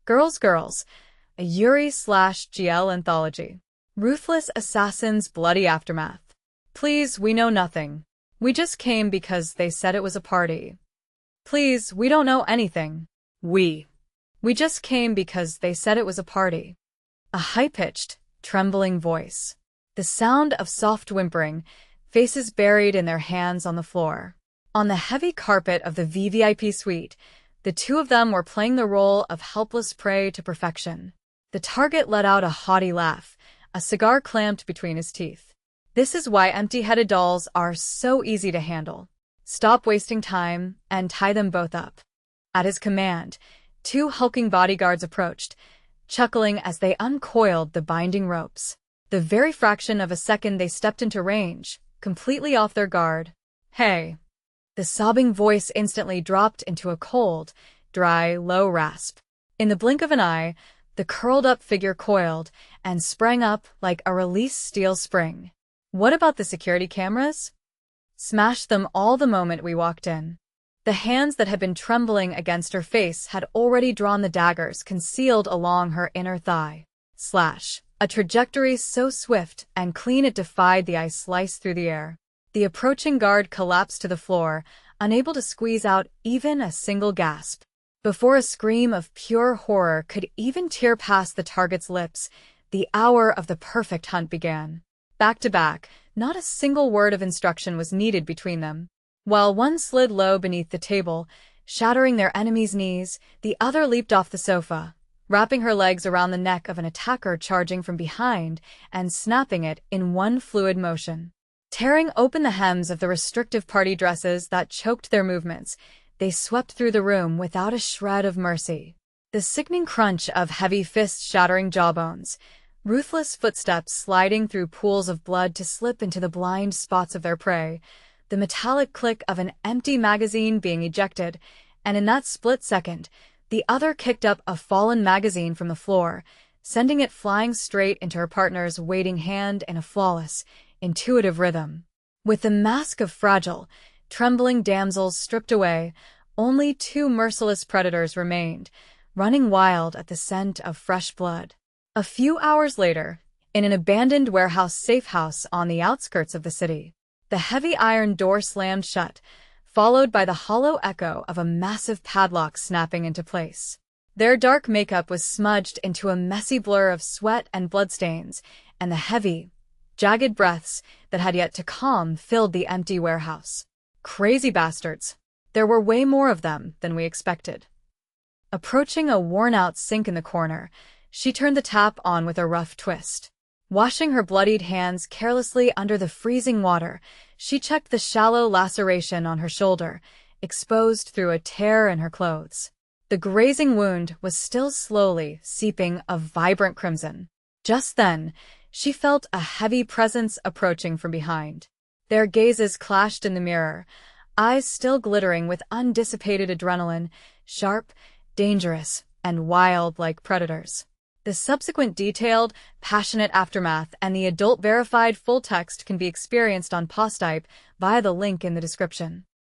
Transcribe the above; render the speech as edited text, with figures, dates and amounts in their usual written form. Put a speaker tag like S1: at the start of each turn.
S1: Girls, a Yuri/GL anthology. Ruthless Assassin's Bloody Aftermath. Please, we know nothing. We just came because they said it was a party. Please, we don't know anything. We just came because they said it was a party. A high-pitched, trembling voice. The sound of soft whimpering, faces buried in their hands on the floor. On the heavy carpet of the VVIP suite, the two of them were playing the role of helpless prey to perfection. The target let out a haughty laugh, a cigar clamped between his teeth. This is why empty-headed dolls are so easy to handle. Stop wasting time and tie them both up. At his command, two hulking bodyguards approached, chuckling as they uncoiled the binding ropes. The very fraction of a second they stepped into range, completely off their guard. Hey! The sobbing voice instantly dropped into a cold, dry, low rasp. In the blink of an eye, the curled-up figure coiled and sprang up like a released steel spring. What about the security cameras? Smashed them all the moment we walked in. The hands that had been trembling against her face had already drawn the daggers concealed along her inner thigh. Slash. A trajectory so swift and clean it defied the ice slice through the air. The approaching guard collapsed to the floor, unable to squeeze out even a single gasp. Before a scream of pure horror could even tear past the target's lips, the hour of the perfect hunt began. Back to back, not a single word of instruction was needed between them. While one slid low beneath the table, shattering their enemy's knees, the other leaped off the sofa, wrapping her legs around the neck of an attacker charging from behind and snapping it in one fluid motion. Tearing open the hems of the restrictive party dresses that choked their movements, they swept through the room without a shred of mercy. The sickening crunch of heavy fists shattering jawbones, ruthless footsteps sliding through pools of blood to slip into the blind spots of their prey, the metallic click of an empty magazine being ejected, and in that split second, the other kicked up a fallen magazine from the floor, sending it flying straight into her partner's waiting hand in a flawless, intuitive rhythm. With the mask of fragile, trembling damsels stripped away, only two merciless predators remained, running wild at the scent of fresh blood. A few hours later, in an abandoned warehouse safe house on the outskirts of the city, the heavy iron door slammed shut, followed by the hollow echo of a massive padlock snapping into place. Their dark makeup was smudged into a messy blur of sweat and bloodstains, and the heavy, jagged breaths that had yet to calm filled the empty warehouse. Crazy bastards. There were way more of them than we expected. Approaching a worn-out sink in the corner, she turned the tap on with a rough twist. Washing her bloodied hands carelessly under the freezing water, she checked the shallow laceration on her shoulder, exposed through a tear in her clothes. The grazing wound was still slowly seeping a vibrant crimson. Just then, she felt a heavy presence approaching from behind. Their gazes clashed in the mirror, eyes still glittering with undissipated adrenaline, sharp, dangerous, and wild like predators. The subsequent detailed, passionate aftermath and the adult-verified full text can be experienced on Posttype via the link in the description.